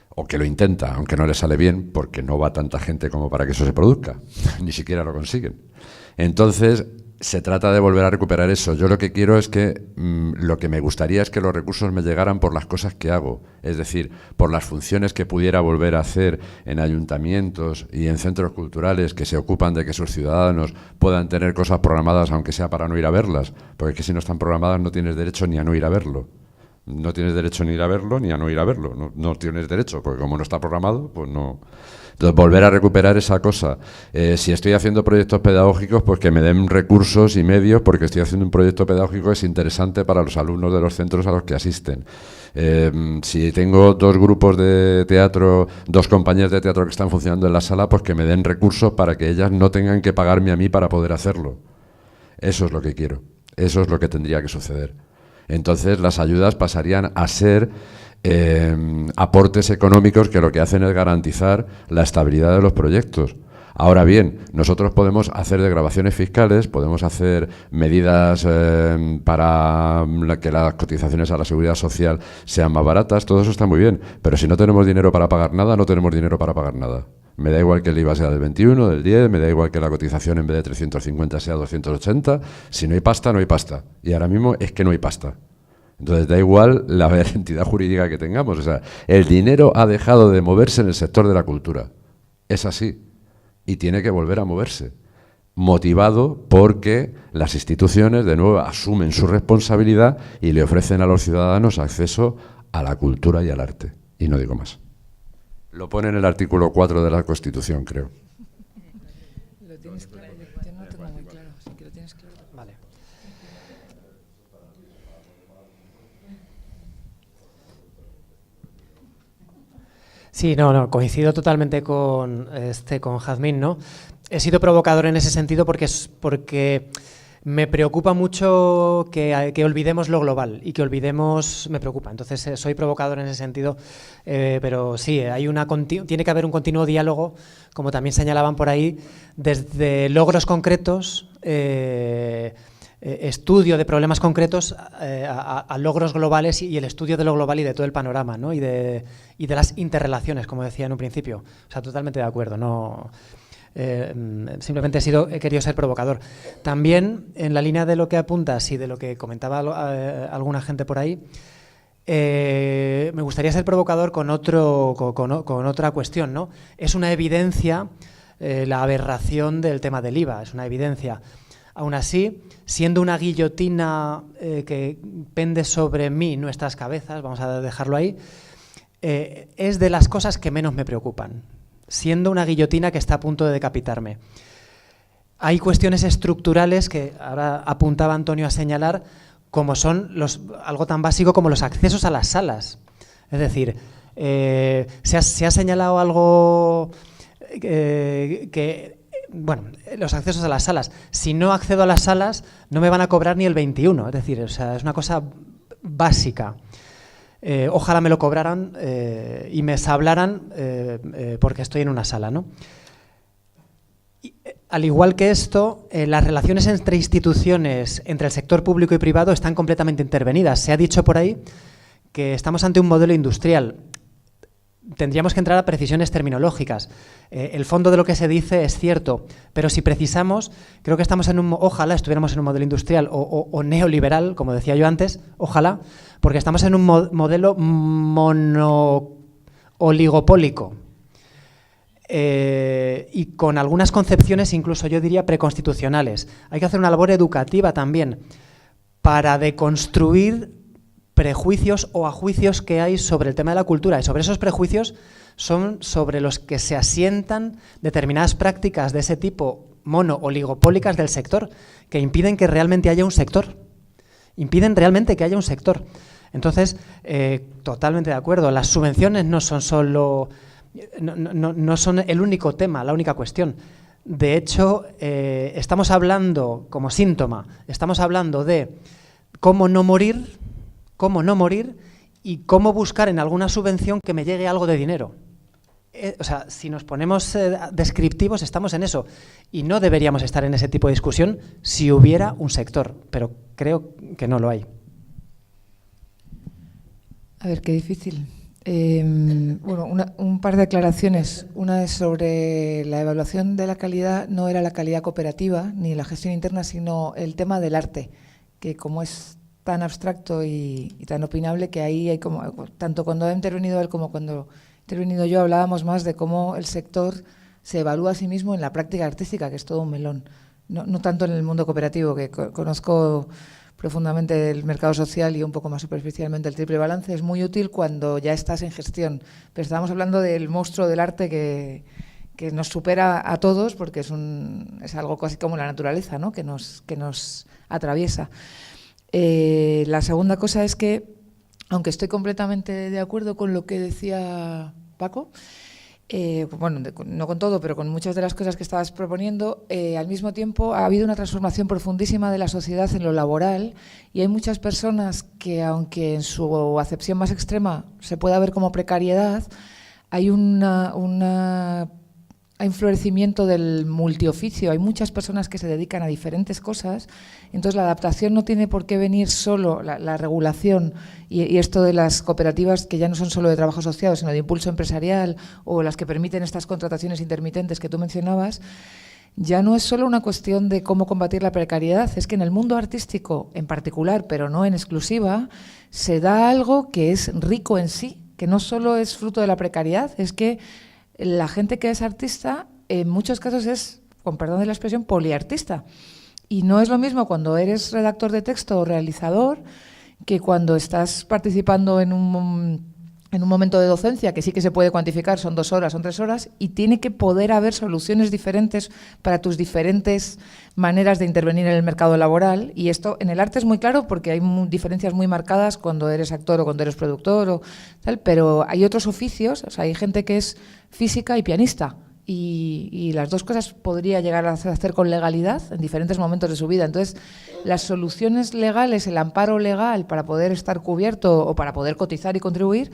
o que lo intenta, aunque no le sale bien, porque no va tanta gente como para que eso se produzca, ni siquiera lo consiguen. Entonces, se trata de volver a recuperar eso. Yo lo que quiero es que, lo que me gustaría es que los recursos me llegaran por las cosas que hago, es decir, por las funciones que pudiera volver a hacer en ayuntamientos y en centros culturales que se ocupan de que sus ciudadanos puedan tener cosas programadas, aunque sea para no ir a verlas, porque es que si no están programadas no tienes derecho ni a no ir a verlo. No tienes derecho ni a ir a verlo ni a no ir a verlo. No tienes derecho, porque como no está programado, pues no. Entonces, volver a recuperar esa cosa. Si estoy haciendo proyectos pedagógicos, pues que me den recursos y medios, porque estoy haciendo un proyecto pedagógico que es interesante para los alumnos de los centros a los que asisten. Si tengo 2 grupos de teatro, 2 compañías de teatro que están funcionando en la sala, pues que me den recursos para que ellas no tengan que pagarme a mí para poder hacerlo. Eso es lo que quiero. Eso es lo que tendría que suceder. Entonces, las ayudas pasarían a ser aportes económicos que lo que hacen es garantizar la estabilidad de los proyectos. Ahora bien, nosotros podemos hacer desgravaciones fiscales, podemos hacer medidas para que las cotizaciones a la seguridad social sean más baratas, todo eso está muy bien, pero si no tenemos dinero para pagar nada, no tenemos dinero para pagar nada. Me da igual que el IVA sea del 21, del 10, me da igual que la cotización en vez de 350 sea 280, si no hay pasta, no hay pasta. Y ahora mismo es que no hay pasta. Entonces da igual la entidad jurídica que tengamos. O sea, el dinero ha dejado de moverse en el sector de la cultura. Es así. Y tiene que volver a moverse. Motivado porque las instituciones, de nuevo, asumen su responsabilidad y le ofrecen a los ciudadanos acceso a la cultura y al arte. Y no digo más. Lo pone en el artículo 4 de la Constitución, creo. ¿Lo tienes claro? Yo no lo tengo muy claro. Sí que lo tienes claro. Vale. Sí, no, coincido totalmente con Jazmín, ¿no? He sido provocador en ese sentido porque me preocupa mucho que olvidemos lo global y que olvidemos, me preocupa. Entonces soy provocador en ese sentido, pero sí, tiene que haber un continuo diálogo, como también señalaban por ahí, desde logros concretos, estudio de problemas concretos a logros globales y el estudio de lo global y de todo el panorama, ¿no? y de las interrelaciones, como decía en un principio. O sea, totalmente de acuerdo, no... simplemente he querido ser provocador. También, en la línea de lo que apuntas y de lo que comentaba alguna gente por ahí, me gustaría ser provocador con otra cuestión, ¿no? Es una evidencia la aberración del tema del IVA, es una evidencia. Aún así, siendo una guillotina que pende sobre mí, nuestras cabezas, vamos a dejarlo ahí, es de las cosas que menos me preocupan. Siendo una guillotina que está a punto de decapitarme. Hay cuestiones estructurales que ahora apuntaba Antonio a señalar, como son algo tan básico como los accesos a las salas. Es decir, se ha señalado algo bueno, los accesos a las salas. Si no accedo a las salas, no me van a cobrar ni el 21. Es decir, o sea, es una cosa básica. Ojalá me lo cobraran y me sablaran porque estoy en una sala, ¿no? Al igual que esto, las relaciones entre instituciones, entre el sector público y privado están completamente intervenidas. Se ha dicho por ahí que estamos ante un modelo industrial. Tendríamos que entrar a precisiones terminológicas. El fondo de lo que se dice es cierto, pero si precisamos, creo que estamos ojalá estuviéramos en un modelo industrial o neoliberal, como decía yo antes, ojalá, porque estamos en un modelo oligopólico y con algunas concepciones incluso yo diría preconstitucionales. Hay que hacer una labor educativa también para deconstruir prejuicios o ajuicios que hay sobre el tema de la cultura, y sobre esos prejuicios son sobre los que se asientan determinadas prácticas de ese tipo oligopólicas del sector que impiden que realmente haya un sector. Impiden realmente que haya un sector. Entonces, totalmente de acuerdo, las subvenciones no son solo... No son el único tema, la única cuestión. De hecho, estamos hablando, como síntoma, estamos hablando de cómo no morir y cómo buscar en alguna subvención que me llegue algo de dinero. O sea, si nos ponemos descriptivos, estamos en eso. Y no deberíamos estar en ese tipo de discusión si hubiera un sector, pero creo que no lo hay. A ver, qué difícil. Bueno, un par de aclaraciones. Una es sobre la evaluación de la calidad, no era la calidad cooperativa ni la gestión interna, sino el tema del arte, que como es tan abstracto y tan opinable, que ahí hay como, tanto cuando ha intervenido él como cuando he intervenido yo, hablábamos más de cómo el sector se evalúa a sí mismo en la práctica artística, que es todo un melón. No tanto en el mundo cooperativo, que conozco profundamente el mercado social y un poco más superficialmente el triple balance, es muy útil cuando ya estás en gestión. Pero estábamos hablando del monstruo del arte que nos supera a todos, porque es algo casi como la naturaleza, ¿no? que nos atraviesa. La segunda cosa es que, aunque estoy completamente de acuerdo con lo que decía Paco, bueno, no con todo, pero con muchas de las cosas que estabas proponiendo, al mismo tiempo ha habido una transformación profundísima de la sociedad en lo laboral y hay muchas personas que, aunque en su acepción más extrema se pueda ver como precariedad, hay un florecimiento del multioficio. Hay muchas personas que se dedican a diferentes cosas, entonces la adaptación no tiene por qué venir solo, la regulación y esto de las cooperativas que ya no son solo de trabajo asociado, sino de impulso empresarial, o las que permiten estas contrataciones intermitentes que tú mencionabas, ya no es solo una cuestión de cómo combatir la precariedad, es que en el mundo artístico en particular, pero no en exclusiva, se da algo que es rico en sí, que no solo es fruto de la precariedad, es que la gente que es artista en muchos casos es, con perdón de la expresión, poliartista. Y no es lo mismo cuando eres redactor de texto o realizador que cuando estás participando en un momento de docencia, que sí que se puede cuantificar, son 2 horas, son 3 horas, y tiene que poder haber soluciones diferentes para tus diferentes maneras de intervenir en el mercado laboral. Y esto en el arte es muy claro porque hay diferencias muy marcadas cuando eres actor o cuando eres productor o tal, pero hay otros oficios, o sea, hay gente que es física y pianista, y las dos cosas podría llegar a hacer con legalidad en diferentes momentos de su vida. Entonces, las soluciones legales, el amparo legal para poder estar cubierto o para poder cotizar y contribuir,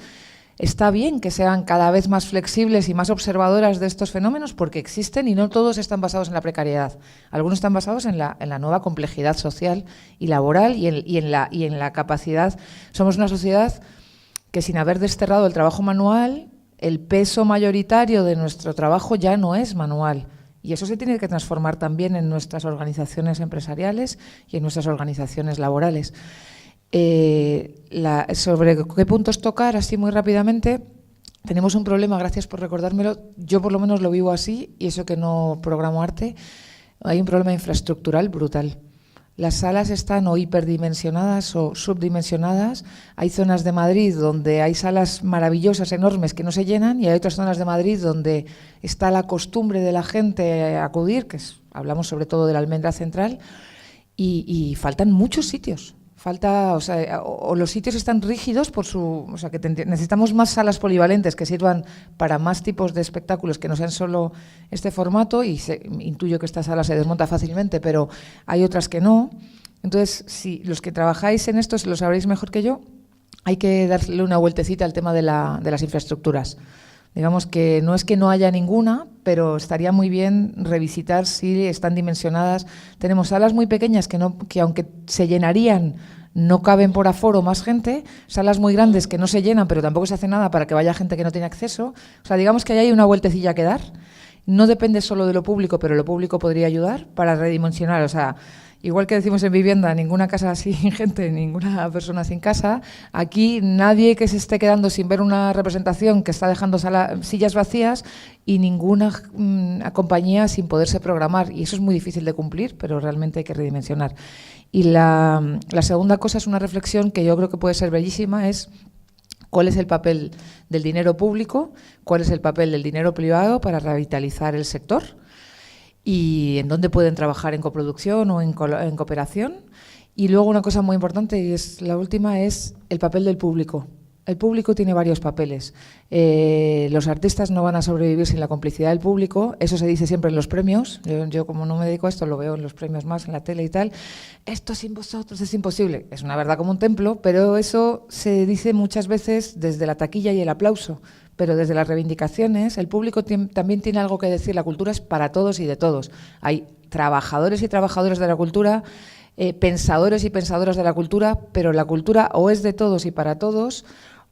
está bien que sean cada vez más flexibles y más observadoras de estos fenómenos porque existen y no todos están basados en la precariedad. Algunos están basados en la nueva complejidad social y laboral y en la capacidad. Somos una sociedad que, sin haber desterrado el trabajo manual, el peso mayoritario de nuestro trabajo ya no es manual. Y eso se tiene que transformar también en nuestras organizaciones empresariales y en nuestras organizaciones laborales. Sobre qué puntos tocar, así muy rápidamente, tenemos un problema, gracias por recordármelo, yo por lo menos lo vivo así, y eso que no programo arte, hay un problema infraestructural brutal. Las salas están o hiperdimensionadas o subdimensionadas. Hay zonas de Madrid donde hay salas maravillosas, enormes, que no se llenan, y hay otras zonas de Madrid donde está la costumbre de la gente acudir, hablamos sobre todo de la Almendra Central, y faltan muchos sitios. O los sitios están rígidos que necesitamos más salas polivalentes que sirvan para más tipos de espectáculos que no sean solo este formato, y intuyo que esta sala se desmonta fácilmente, pero hay otras que no. Entonces, si los que trabajáis en esto lo sabréis mejor que yo, hay que darle una vueltecita al tema de las infraestructuras. Digamos que no es que no haya ninguna, pero estaría muy bien revisitar si están dimensionadas. Tenemos salas muy pequeñas que aunque se llenarían, no caben por aforo más gente, salas muy grandes que no se llenan, pero tampoco se hace nada para que vaya gente que no tiene acceso. O sea, digamos que ahí hay una vueltecilla que dar. No depende solo de lo público, pero lo público podría ayudar para redimensionar. O sea, igual que decimos en vivienda, ninguna casa sin gente, ninguna persona sin casa, aquí nadie que se esté quedando sin ver una representación que está dejando sillas vacías, y ninguna compañía sin poderse programar. Y eso es muy difícil de cumplir, pero realmente hay que redimensionar. Y la segunda cosa es una reflexión que yo creo que puede ser bellísima, es cuál es el papel del dinero público, cuál es el papel del dinero privado para revitalizar el sector, y en dónde pueden trabajar en coproducción o en cooperación. Y luego una cosa muy importante, y es la última, es el papel del público. El público tiene varios papeles. Los artistas no van a sobrevivir sin la complicidad del público, eso se dice siempre en los premios. Yo como no me dedico a esto, lo veo en los premios más, en la tele y tal. Esto sin vosotros es imposible. Es una verdad como un templo, pero eso se dice muchas veces desde la taquilla y el aplauso. Pero desde las reivindicaciones, el público también tiene algo que decir. La cultura es para todos y de todos. Hay trabajadores y trabajadoras de la cultura, pensadores y pensadoras de la cultura, pero la cultura o es de todos y para todos,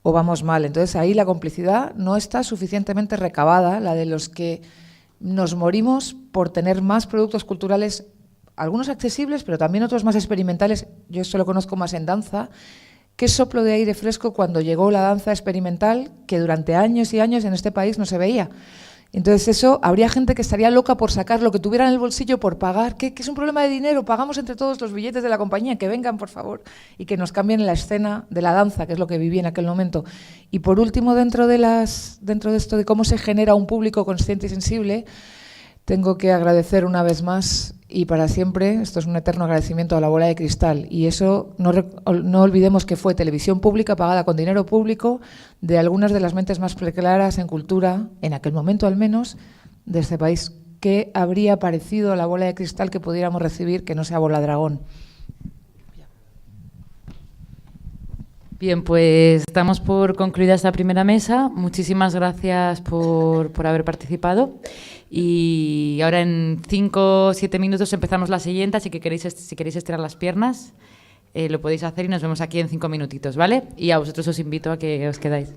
o vamos mal. Entonces ahí la complicidad no está suficientemente recabada, la de los que nos morimos por tener más productos culturales, algunos accesibles, pero también otros más experimentales. Yo esto lo conozco más en danza. Qué soplo de aire fresco cuando llegó la danza experimental, que durante años y años en este país no se veía. Entonces eso, habría gente que estaría loca por sacar lo que tuviera en el bolsillo, por pagar, que es un problema de dinero, pagamos entre todos los billetes de la compañía, que vengan, por favor, y que nos cambien la escena de la danza, que es lo que viví en aquel momento. Y por último, dentro de esto de cómo se genera un público consciente y sensible, tengo que agradecer una vez más y para siempre, esto es un eterno agradecimiento a la Bola de Cristal, y eso no olvidemos que fue televisión pública pagada con dinero público de algunas de las mentes más preclaras en cultura, en aquel momento al menos, de este país. ¿Qué habría parecido a la Bola de Cristal que pudiéramos recibir que no sea Bola Dragón? Bien, pues damos por concluida esta primera mesa. Muchísimas gracias por haber participado. Y ahora en 5 o 7 minutos empezamos la siguiente, así que si queréis estirar las piernas, lo podéis hacer y nos vemos aquí en 5 minutitos, ¿vale? Y a vosotros os invito a que os quedáis.